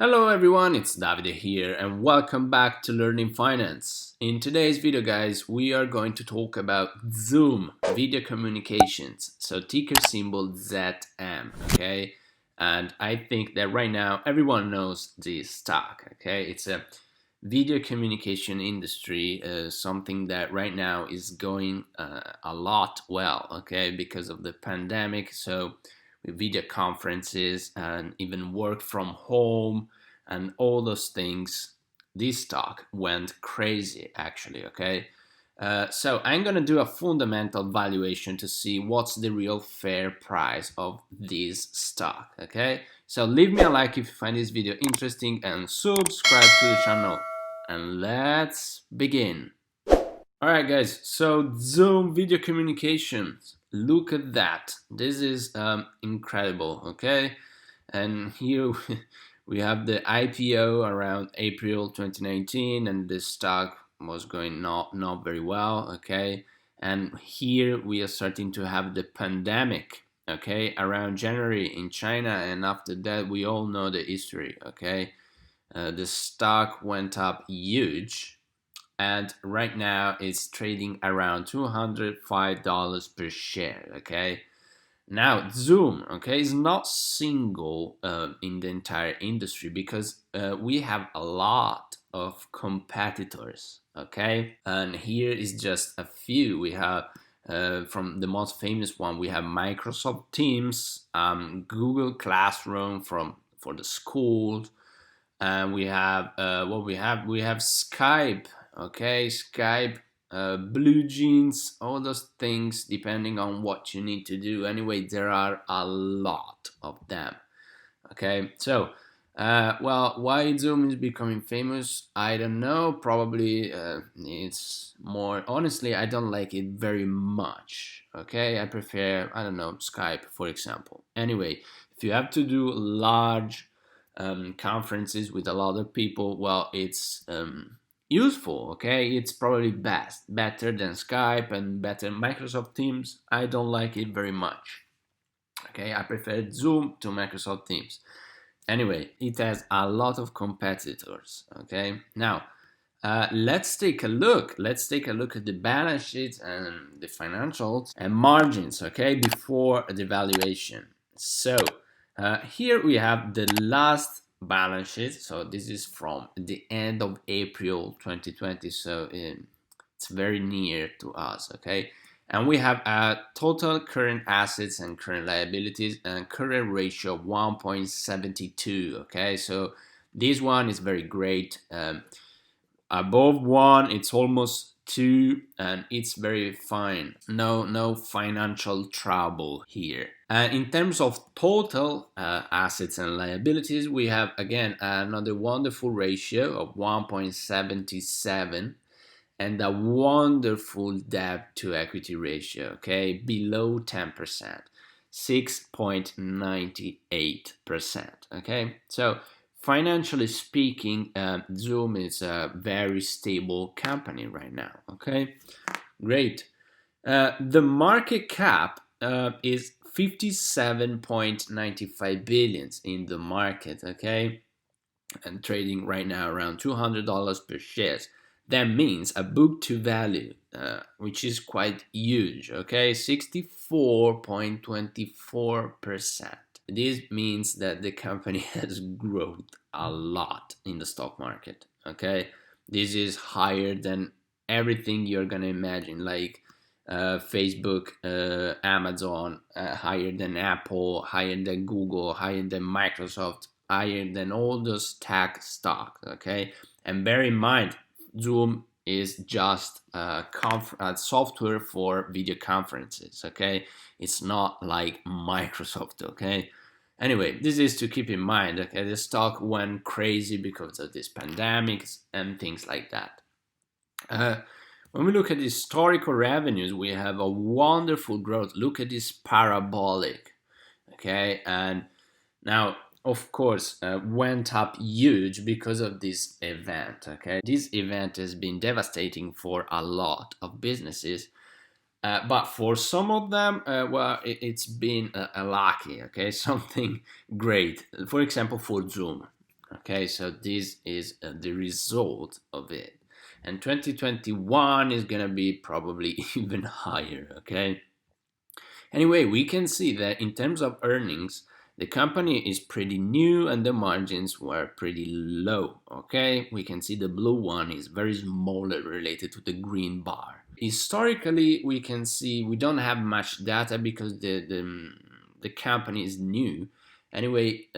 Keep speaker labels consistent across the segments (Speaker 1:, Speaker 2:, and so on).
Speaker 1: Hello everyone, it's Davide here and welcome back to Learning Finance. In today's video guys, we are going to talk about Zoom video communications, so ticker symbol ZM, okay? And I think that right now everyone knows this stock, okay? It's a video communication industry, something that right now is going a lot well, okay, because of the pandemic. So with video conferences and even work from home and all those things, this stock went crazy actually, okay? So I'm gonna do a fundamental valuation to see what's the real fair price of this stock, okay? So leave me a like if you find this video interesting and subscribe to the channel. And let's begin. Alright guys, so Zoom video communications, look at that. This is incredible, okay? And here we have the IPO around April 2019 and the stock was going not very well, okay? And here we are starting to have the pandemic, okay, around January in China, and after that we all know the history, okay? The stock went up huge, and right now it's trading around $205 per share, okay? Now Zoom, okay, is not single in the entire industry because we have a lot of competitors, okay? And here is just a few. We have from the most famous one, we have Microsoft Teams, Google Classroom for the schools, and we have we have Skype, okay, Skype, blue jeans, all those things depending on what you need to do. Anyway, there are a lot of them, okay? So well, why Zoom is becoming famous, I don't know. Probably it's more, honestly, I don't like it very much, okay? I prefer, I don't know, Skype, for example. Anyway, if you have to do large conferences with a lot of people, well, it's useful, okay? It's probably better than Skype and better Microsoft Teams. I don't like it very much, okay? I prefer Zoom to Microsoft Teams. Anyway, it has a lot of competitors, okay? Now, let's take a look. Let's take a look at the balance sheets and the financials and margins, okay, before the valuation. So here we have the last balance sheet. So this is from the end of April 2020. So it's very near to us, okay? And we have total current assets and current liabilities and current ratio of 1.72, okay? So this one is very great. Above 1, it's almost 2, and it's very fine. No financial trouble here. In terms of total assets and liabilities, we have again another wonderful ratio of 1.77 and a wonderful debt to equity ratio, okay, below 10%, 6.98%, okay? So financially speaking, Zoom is a very stable company right now, okay? Great. The market cap is 57.95 billions in the market, okay? And trading right now around $200 per share. That means a book to value, which is quite huge, okay? 64.24%. This means that the company has grown a lot in the stock market, okay? This is higher than everything you're gonna imagine, like Facebook, Amazon, higher than Apple, higher than Google, higher than Microsoft, higher than all those tech stocks, okay? And bear in mind, Zoom is just a software for video conferences, okay? It's not like Microsoft, okay? Anyway, this is to keep in mind, okay? The stock went crazy because of this pandemic and things like that. When we look at historical revenues, we have a wonderful growth. Look at this parabolic, okay? And now, of course, went up huge because of this event, okay? This event has been devastating for a lot of businesses, but for some of them, well, it's been a lucky, okay? Something great. For example, for Zoom, Okay, so this is the result of it. And 2021 is gonna be probably even higher, okay? Anyway, we can see that in terms of earnings, the company is pretty new and the margins were pretty low, okay? We can see the blue one is very smaller related to the green bar. Historically, we can see we don't have much data because the company is new. Anyway,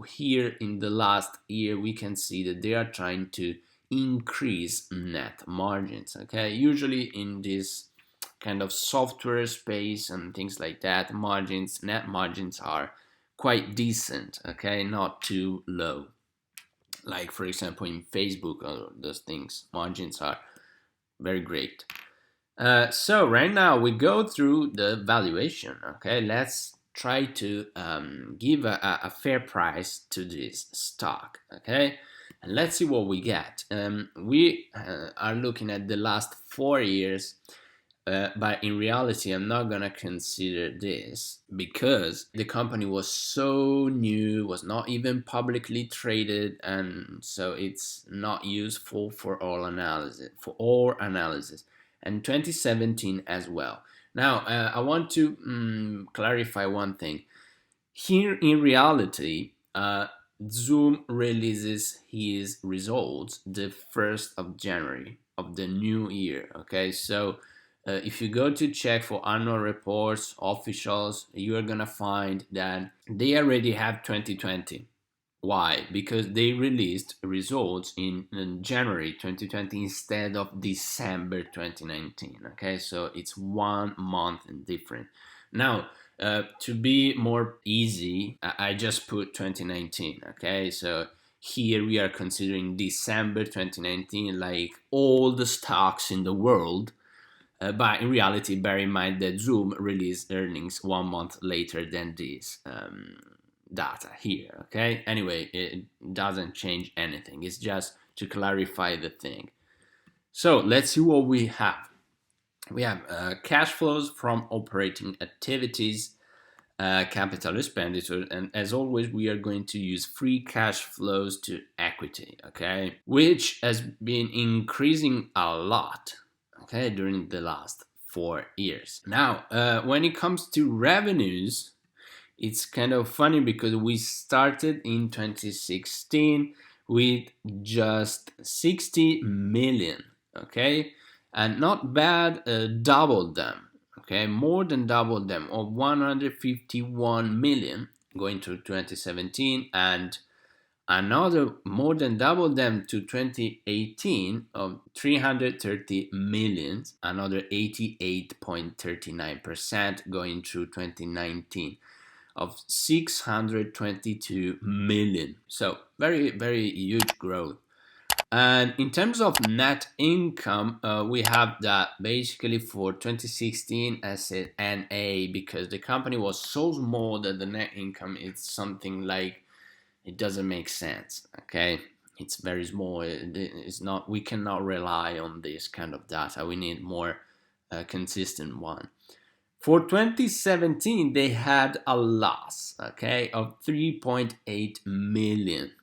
Speaker 1: here in the last year, we can see that they are trying to increase net margins, okay? Usually in this kind of software space and things like that, net margins are quite decent, okay, not too low. Like for example in Facebook or those things, margins are very great. So right now we go through the valuation, okay. Let's try to give a fair price to this stock, okay, and let's see what we get. We are looking at the last 4 years. But in reality, I'm not gonna consider this because the company was so new, was not even publicly traded, and so it's not useful for all analysis, and 2017 as well. Now, I want to clarify one thing. Here, in reality, Zoom releases his results the 1st of January of the new year. Okay, so if you go to check for annual reports, officials, you are gonna find that they already have 2020. Why? Because they released results in January 2020 instead of December 2019. Okay, so it's 1 month different. Now, to be more easy, I just put 2019. Okay, so here we are considering December 2019, like all the stocks in the world. But in reality, bear in mind that Zoom released earnings 1 month later than this data here, okay? Anyway, it doesn't change anything. It's just to clarify the thing. So let's see what we have. We have cash flows from operating activities, capital expenditure, and as always, we are going to use free cash flows to equity, okay? Which has been increasing a lot, okay, during the last 4 years. Now, when it comes to revenues, it's kind of funny because we started in 2016 with just 60 million, okay, and not bad, doubled them, okay, more than doubled them, of 151 million going to 2017, and another more than double them to 2018 of 330 millions, another 88.39% going through 2019 of 622 million. So very, very huge growth. And in terms of net income, we have that basically for 2016 as an NA, because the company was so small that the net income is something like, it doesn't make sense, okay? It's very small. It's not, we cannot rely on this kind of data. We need more consistent one. For 2017, they had a loss, okay, of 3.8 million.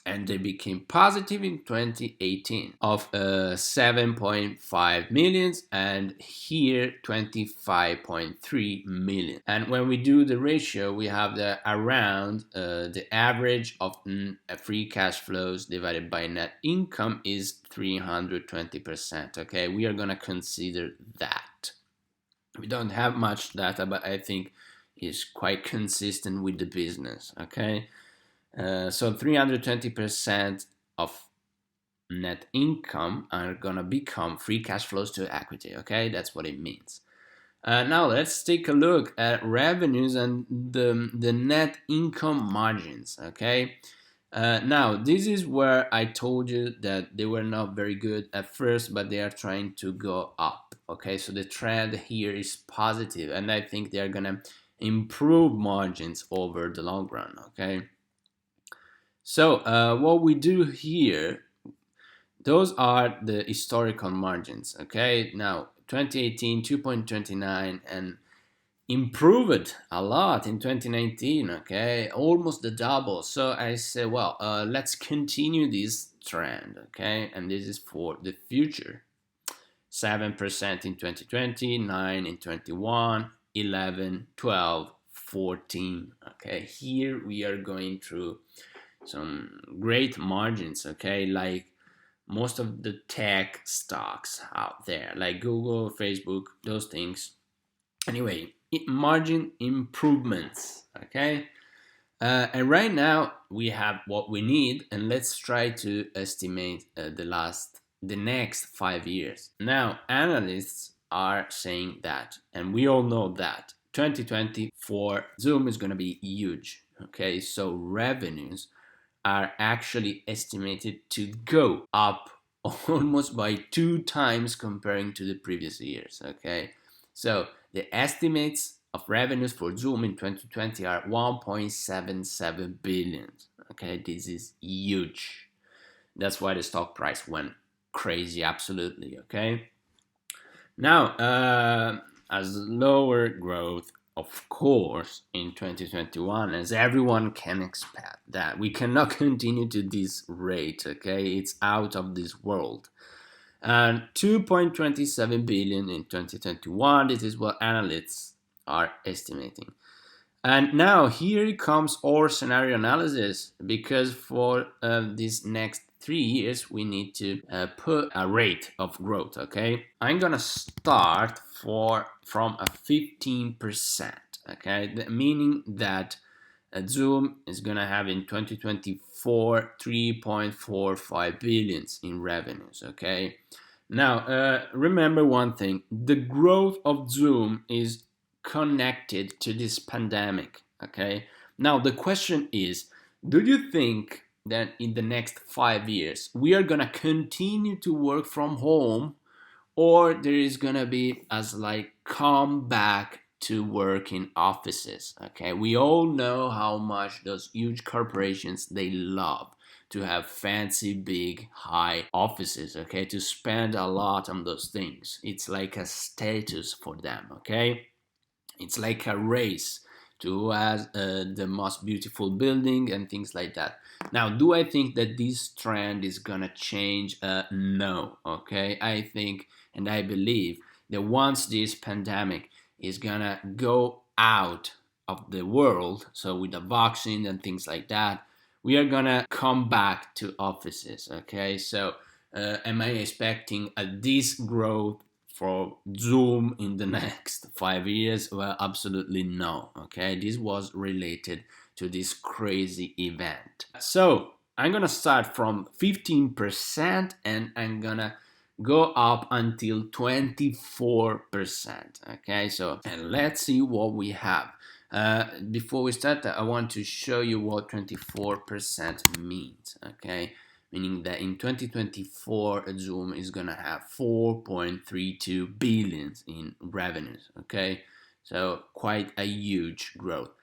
Speaker 1: And they became positive in 2018 of 7.5 millions, and here 25.3 million. And when we do the ratio, we have the around the average of free cash flows divided by net income is 320%. Okay, we are gonna consider that. We don't have much data, but I think it's quite consistent with the business. Okay. So 320% of net income are gonna become free cash flows to equity. Okay, that's what it means. Now let's take a look at revenues and the net income margins. Okay, now this is where I told you that they were not very good at first, but they are trying to go up. Okay, so the trend here is positive, and I think they are gonna improve margins over the long run. Okay. So what we do here, those are the historical margins, okay? Now, 2018, 2.29, and improved a lot in 2019, okay, almost the double. So I say, well, let's continue this trend, okay, and this is for the future. 7% in 2020, 9 in 21, 11, 12, 14. Okay, here we are going through some great margins, okay, like most of the tech stocks out there, like Google, Facebook, those things. Anyway, margin improvements, okay. And right now we have what we need, and let's try to estimate the next 5 years. Now, analysts are saying that, and we all know that 2020 for Zoom is going to be huge. Okay, so revenues are actually estimated to go up almost by 2 times comparing to the previous years. Okay, so the estimates of revenues for Zoom in 2020 are 1.77 billion. Okay, this is huge. That's why the stock price went crazy, absolutely. Okay, now as lower growth, of course, in 2021, as everyone can expect, that we cannot continue to this rate. Okay, it's out of this world. And 2.27 billion in 2021. This is what analysts are estimating. And now here comes our scenario analysis, because for these next 3 years we need to put a rate of growth. Okay, I'm gonna start from a 15%. Okay, meaning that Zoom is gonna have in 2024 3.45 billions in revenues. Okay, now remember one thing: the growth of Zoom is connected to this pandemic. Okay, now the question is, do you think that in the next 5 years we are gonna continue to work from home, or there is gonna be as like come back to work in offices? Okay, we all know how much those huge corporations, they love to have fancy big high offices, okay, to spend a lot on those things. It's like a status for them. Okay, it's like a race to who has the most beautiful building and things like that. Now, do I think that this trend is gonna change? No. Okay, I think and I believe that once this pandemic is gonna go out of the world, so with the vaccine and things like that, we are gonna come back to offices. Okay, so am I expecting this growth for Zoom in the next 5 years? Well, absolutely no. Okay, this was related to this crazy event. So I'm gonna start from 15% and I'm gonna go up until 24%. Okay, so and let's see what we have. Before we start, I want to show you what 24% means. Okay, meaning that in 2024 Zoom is gonna have 4.32 billion in revenues. Okay, so quite a huge growth.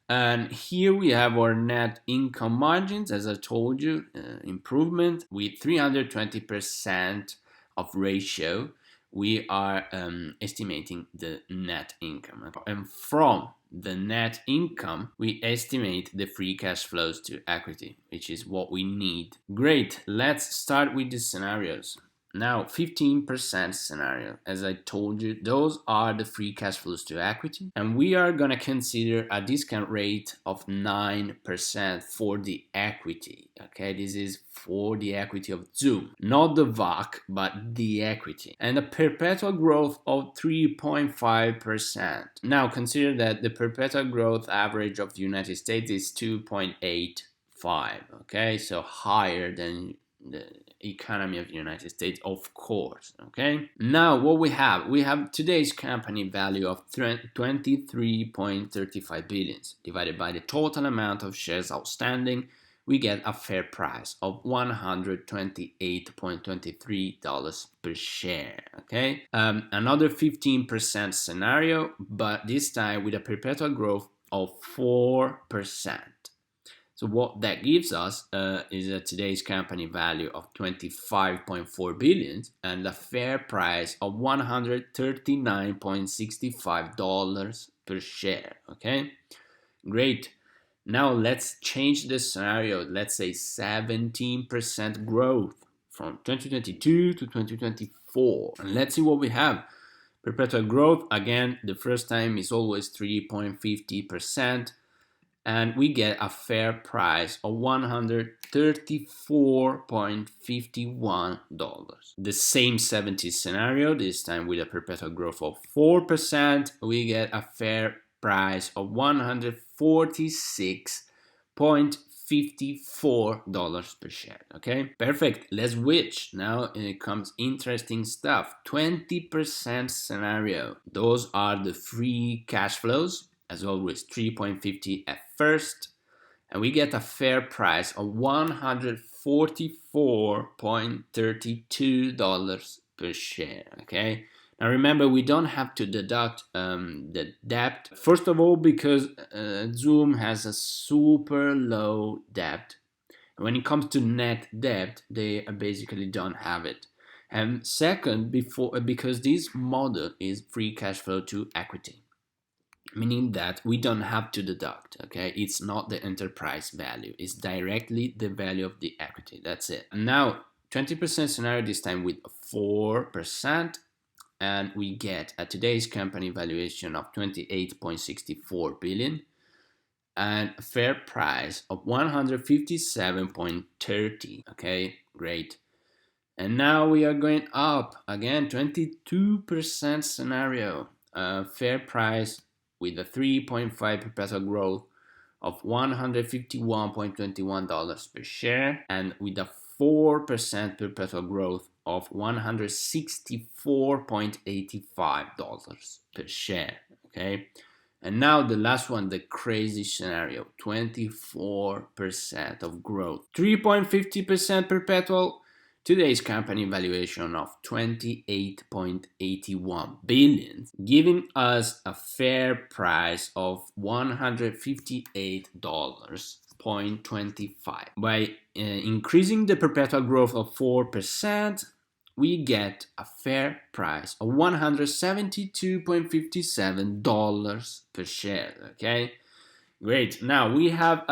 Speaker 1: And here we have our net income margins, as I told you, improvement with 320% of ratio. We are estimating the net income, and from the net income we estimate the free cash flows to equity, which is what we need. Great, let's start with the scenarios. Now, 15% scenario, as I told you, those are the free cash flows to equity, and we are gonna consider a discount rate of 9% for the equity. Okay, this is for the equity of Zoom, not the VOC, but the equity, and a perpetual growth of 3.5%. Now, consider that the perpetual growth average of the United States is 2.85. Okay, so higher than the economy of the United States, of course. Okay, now what we have today's company value of 23.35 billion divided by the total amount of shares outstanding. We get a fair price of $128.23 per share. Okay, another 15% scenario, but this time with a perpetual growth of 4%. So what that gives us is a today's company value of 25.4 billion and a fair price of $139.65 per share. Okay, great. Now let's change the scenario. Let's say 17% growth from 2022 to 2024. And let's see what we have. Perpetual growth, again, the first time is always 3.50%. And we get a fair price of $134.51. The same 70 scenario, this time with a perpetual growth of 4%, we get a fair price of $146.54 per share. Okay, perfect. Let's switch. Now it comes interesting stuff. 20% scenario. Those are the free cash flows. As always, 3.50 at first, and we get a fair price of $144.32 per share. Okay. Now remember, we don't have to deduct the debt. First of all, because Zoom has a super low debt. When it comes to net debt, they basically don't have it. And second, because this model is free cash flow to equity, meaning that we don't have to deduct. Okay, it's not the enterprise value, it's directly the value of the equity. That's it. Now 20% scenario, this time with 4%, and we get a today's company valuation of 28.64 billion and a fair price of 157.30. Okay, great. And now we are going up again. 22% scenario, fair price with a 3.5 perpetual growth of $151.21 per share, and with a 4% perpetual growth of $164.85 per share. Okay, and now the last one, the crazy scenario, 24% of growth, 3.50% perpetual. Today's company valuation of 28.81 billion, giving us a fair price of $158.25. By increasing the perpetual growth of 4%, we get a fair price of $172.57 per share. Okay, great. Now we have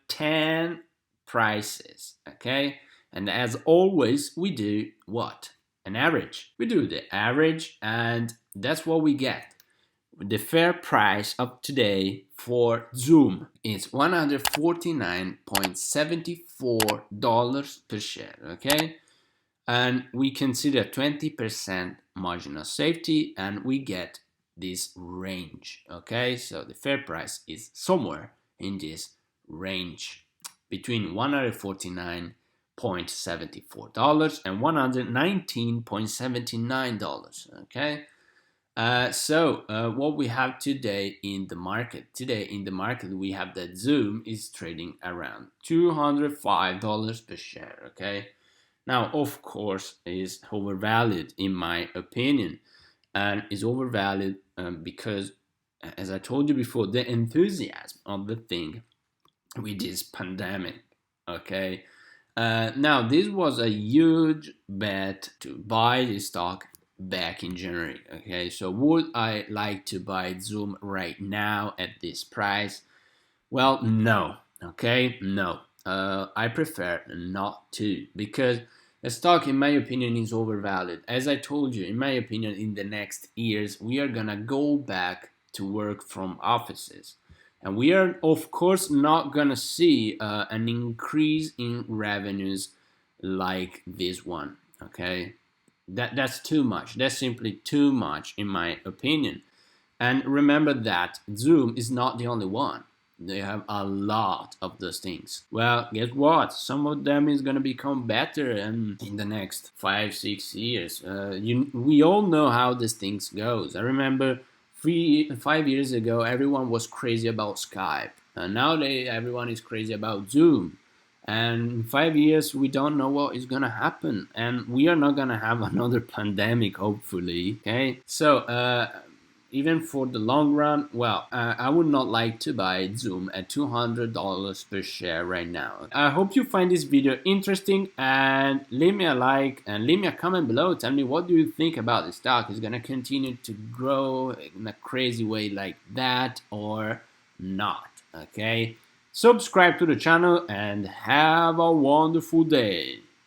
Speaker 1: 10 prices. Okay. And as always, we do what? An average. We do the average, and that's what we get. The fair price of today for Zoom is $149.74 per share. Okay, and we consider 20% margin of safety, and we get this range. Okay, so the fair price is somewhere in this range between $149.74 and $119.79. Okay, so what we have today in the market? Today in the market, we have that Zoom is trading around $205 per share. Okay, now of course is overvalued in my opinion, and is overvalued because, as I told you before, the enthusiasm of the thing with this pandemic. Okay. Now, this was a huge bet to buy this stock back in January. Okay, so would I like to buy Zoom right now at this price? Well, no. Okay, no. I prefer not to, because the stock, in my opinion, is overvalued. As I told you, in my opinion, in the next years, we are gonna go back to work from offices. And we are, of course, not going to see an increase in revenues like this one, okay? That's too much. That's simply too much, in my opinion. And remember that Zoom is not the only one. They have a lot of those things. Well, guess what? Some of them is going to become better and in the next 5-6 years. We all know how this things goes. I remember 5 years ago, everyone was crazy about Skype. And nowadays, everyone is crazy about Zoom. And in 5 years, we don't know what is going to happen. And we are not going to have another pandemic, hopefully. Okay? So, even for the long run, well, I would not like to buy Zoom at $200 per share right now. I hope you find this video interesting, and leave me a like and leave me a comment below. Tell me, what do you think about the stock? Is it gonna continue to grow in a crazy way like that or not? Okay, subscribe to the channel and have a wonderful day.